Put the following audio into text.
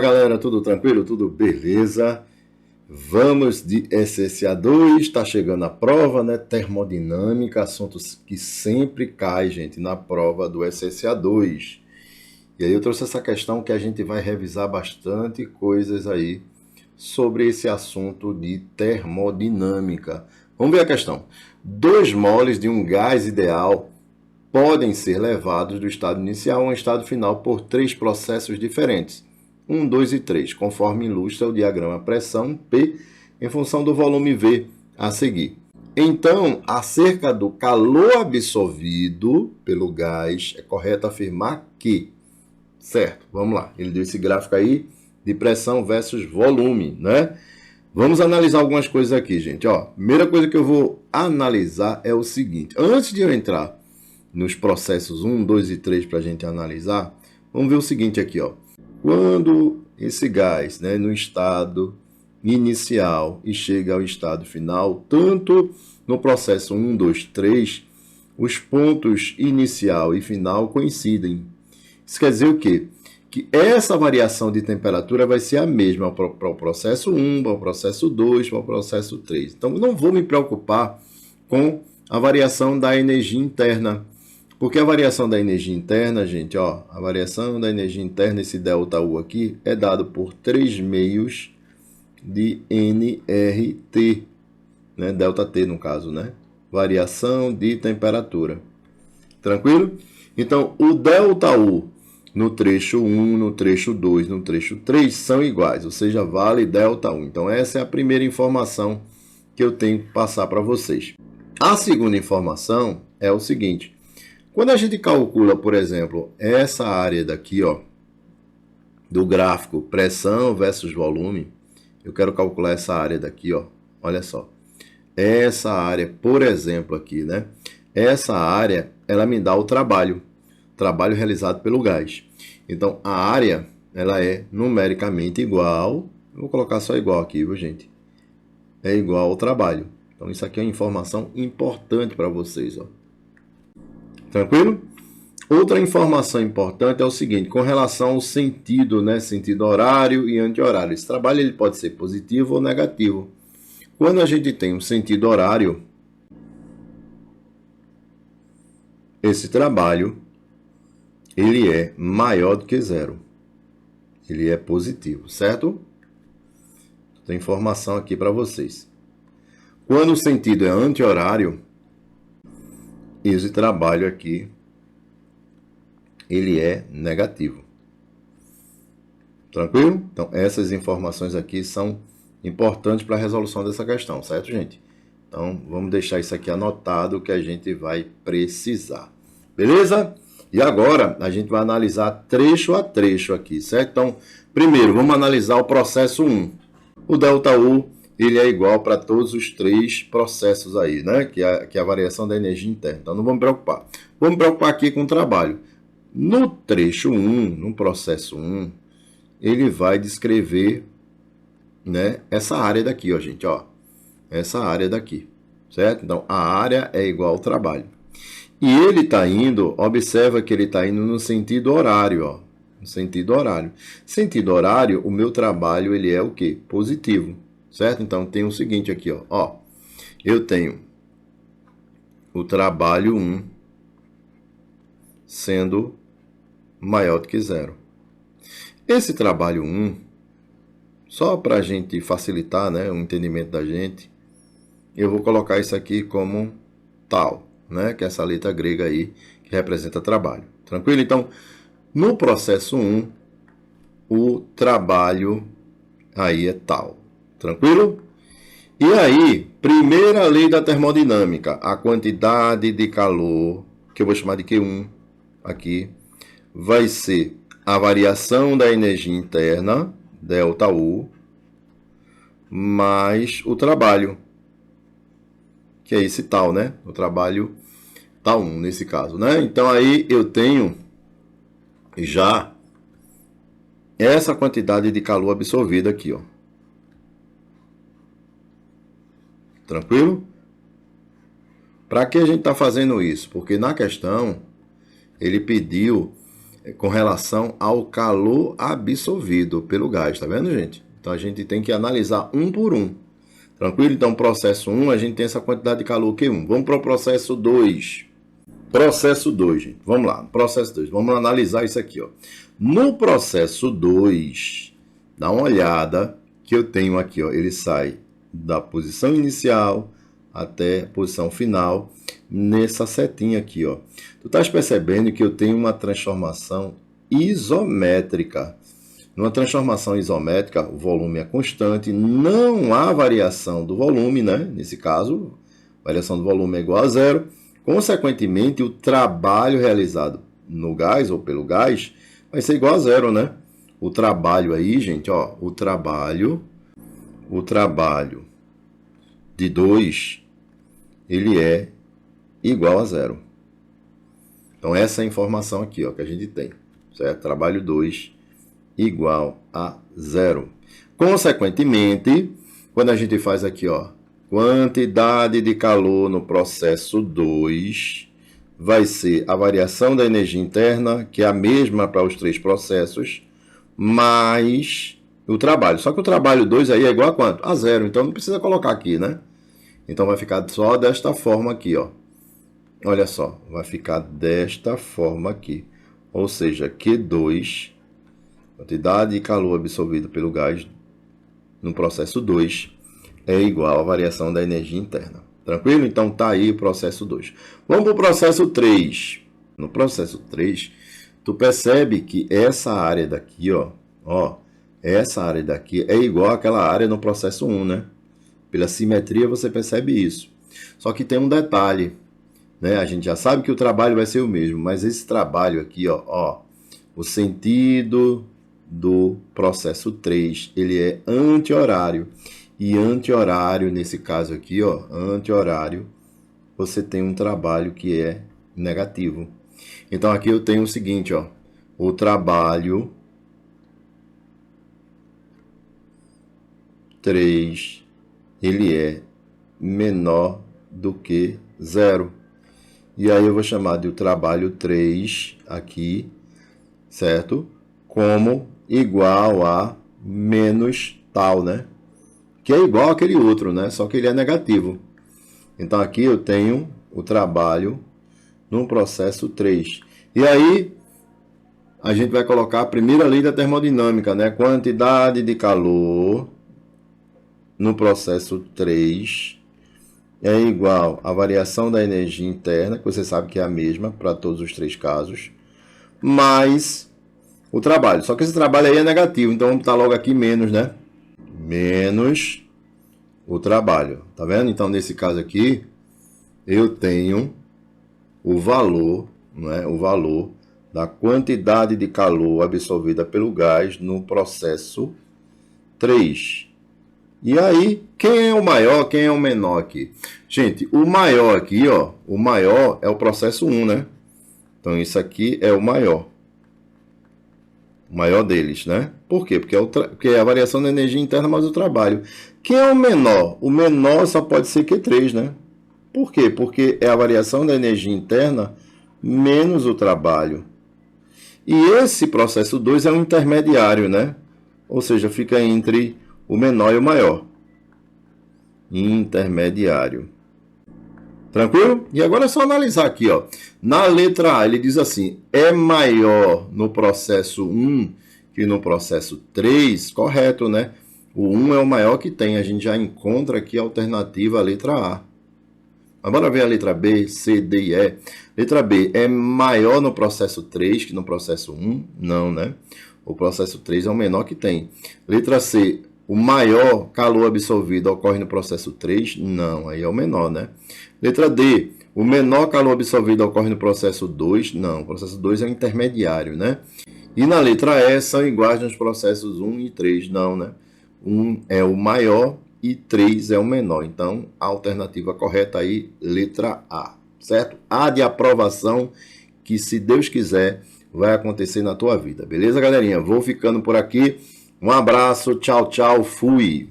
Fala galera, tudo tranquilo? Tudo beleza? Vamos de SSA2, está chegando a prova, né? Termodinâmica, assuntos que sempre cai, gente, na prova do SSA2. E aí eu trouxe essa questão que a gente vai revisar bastante coisas aí sobre esse assunto de termodinâmica. Vamos ver a questão. 2 moles de um gás ideal podem ser levados do estado inicial ao estado final por 3 processos diferentes. 1, 2 e 3, conforme ilustra o diagrama pressão P em função do volume V a seguir. Então, acerca do calor absorvido pelo gás, é correto afirmar que, certo, vamos lá, ele deu esse gráfico aí de pressão versus volume, né? Vamos analisar algumas coisas aqui, gente. Ó, primeira coisa que eu vou analisar é o seguinte, antes de eu entrar nos processos 1, 2 e 3 para a gente analisar, vamos ver o seguinte aqui, ó. Quando esse gás, né, no estado inicial e chega ao estado final, tanto no processo 1, 2, 3, os pontos inicial e final coincidem. Isso quer dizer o quê? Que essa variação de temperatura vai ser a mesma para o processo 1, para o processo 2, para o processo 3. Então, não vou me preocupar com a variação da energia interna. Porque a variação da energia interna, gente, ó, a variação da energia interna, esse ΔU aqui, é dado por 3 meios de nRT, né? ΔT no caso, né? Variação de temperatura. Tranquilo? Então, o ΔU no trecho 1, no trecho 2, no trecho 3 são iguais, ou seja, vale ΔU. Então, essa é a primeira informação que eu tenho que passar para vocês. A segunda informação é o seguinte. Quando a gente calcula, por exemplo, essa área daqui, ó, do gráfico pressão versus volume, eu quero calcular essa área daqui, ó, olha só. Essa área, por exemplo, aqui, né? Essa área, ela me dá o trabalho realizado pelo gás. Então, a área, ela é numericamente igual, eu vou colocar só igual aqui, viu, gente? É igual ao trabalho. Então, isso aqui é uma informação importante para vocês, ó. Tranquilo? Outra informação importante é o seguinte, com relação ao sentido, né? Sentido horário e anti-horário. Esse trabalho ele pode ser positivo ou negativo. Quando a gente tem um sentido horário, esse trabalho ele é maior do que zero. Ele é positivo, certo? Tem informação aqui para vocês. Quando o sentido é anti-horário, esse trabalho aqui, ele é negativo. Tranquilo? Então, essas informações aqui são importantes para a resolução dessa questão, certo, gente? Então, vamos deixar isso aqui anotado que a gente vai precisar. Beleza? E agora, a gente vai analisar trecho a trecho aqui, certo? Então, primeiro, vamos analisar o processo 1. O ΔU ele é igual para todos os 3 processos aí, né? Que é a variação da energia interna. Então, não vamos me preocupar. Vamos me preocupar aqui com o trabalho. No trecho 1, no processo 1, ele vai descrever, né, essa área daqui, ó, gente, ó. Essa área daqui, certo? Então, a área é igual ao trabalho. E ele está indo, observa que ele está indo no sentido horário, ó. No sentido horário. Sentido horário, o meu trabalho, ele é o quê? Positivo. Certo? Então, tem o seguinte aqui, ó. Eu tenho o trabalho 1 sendo maior do que zero. Esse trabalho 1, só para a gente facilitar, né, o entendimento da gente, eu vou colocar isso aqui como tal, né, que é essa letra grega aí, que representa trabalho. Tranquilo? Então, no processo 1, o trabalho aí é tal. Tranquilo? E aí, primeira lei da termodinâmica, a quantidade de calor, que eu vou chamar de Q1 aqui, vai ser a variação da energia interna, ΔU, mais o trabalho, que é esse tal, né? O trabalho tal 1 nesse caso, né? Então aí eu tenho já essa quantidade de calor absorvida aqui, ó. Tranquilo? Para que a gente está fazendo isso? Porque na questão, ele pediu com relação ao calor absorvido pelo gás, tá vendo, gente? Então a gente tem que analisar um por um. Tranquilo? Então, processo 1, a gente tem essa quantidade de calor Q1. Vamos para o processo 2. Processo 2, gente. Vamos lá. Processo 2. Vamos analisar isso aqui, ó. No processo 2, dá uma olhada que eu tenho aqui, ó. Ele sai da posição inicial até a posição final nessa setinha aqui, ó. Tu estás percebendo que eu tenho uma transformação isométrica. Numa transformação isométrica, o volume é constante, não há variação do volume, né? Nesse caso, variação do volume é igual a zero. Consequentemente, o trabalho realizado no gás ou pelo gás vai ser igual a zero, né? O trabalho aí, gente, ó, o trabalho de 2, ele é igual a zero. Então, essa é a informação aqui, ó, que a gente tem, certo? Trabalho 2 igual a zero. Consequentemente, quando a gente faz aqui, ó, quantidade de calor no processo 2 vai ser a variação da energia interna, que é a mesma para os 3 processos, mais o trabalho. Só que o trabalho 2 aí é igual a quanto? A zero. Então não precisa colocar aqui, né? Então vai ficar só desta forma aqui, ó. Olha só, vai ficar desta forma aqui. Ou seja, Q2, quantidade de calor absorvido pelo gás no processo 2, é igual à variação da energia interna. Tranquilo? Então tá aí o processo 2. Vamos para o processo 3. No processo 3, tu percebe que essa área daqui, ó, essa área daqui é igual àquela área no processo 1, né? Pela simetria você percebe isso. Só que tem um detalhe, né? A gente já sabe que o trabalho vai ser o mesmo, mas esse trabalho aqui, ó, o sentido do processo 3, ele é anti-horário. E anti-horário, nesse caso aqui, ó, anti-horário, você tem um trabalho que é negativo. Então, aqui eu tenho o seguinte, ó, o trabalho 3, ele é menor do que zero. E aí eu vou chamar de o trabalho 3 aqui, certo? Como igual a menos tal, né? Que é igual àquele outro, né? Só que ele é negativo. Então aqui eu tenho o trabalho no processo 3. E aí a gente vai colocar a primeira lei da termodinâmica, né? Quantidade de calor no processo 3 é igual à variação da energia interna, que você sabe que é a mesma para todos os 3 casos, mais o trabalho. Só que esse trabalho aí é negativo, então vamos botar logo aqui menos, né? Menos o trabalho, tá vendo? Então, nesse caso aqui, eu tenho o valor, né? O valor da quantidade de calor absorvida pelo gás no processo 3. E aí, quem é o maior, quem é o menor aqui? Gente, o maior aqui, ó, o maior é o processo 1, né? Então, isso aqui é o maior. O maior deles, né? Por quê? Porque é a variação da energia interna mais o trabalho. Quem é o menor? O menor só pode ser Q3, né? Por quê? Porque é a variação da energia interna menos o trabalho. E esse processo 2 é um intermediário, né? Ou seja, fica entre o menor e o maior. Intermediário. Tranquilo? E agora é só analisar aqui, ó. Na letra A, ele diz assim, é maior no processo 1 que no processo 3, correto, né? O 1 é o maior que tem, a gente já encontra aqui a alternativa à letra A. Agora ver a letra B, C, D e E. Letra B, é maior no processo 3 que no processo 1? Não, né? O processo 3 é o menor que tem. Letra C, o maior calor absorvido ocorre no processo 3? Não, aí é o menor, né? Letra D, o menor calor absorvido ocorre no processo 2? Não, o processo 2 é o intermediário, né? E na letra E, são iguais nos processos 1 e 3? Não, né? 1 é o maior e 3 é o menor. Então, a alternativa correta aí, letra A, certo? A de aprovação, que se Deus quiser, vai acontecer na tua vida. Beleza, galerinha? Vou ficando por aqui. Um abraço, tchau, tchau, fui!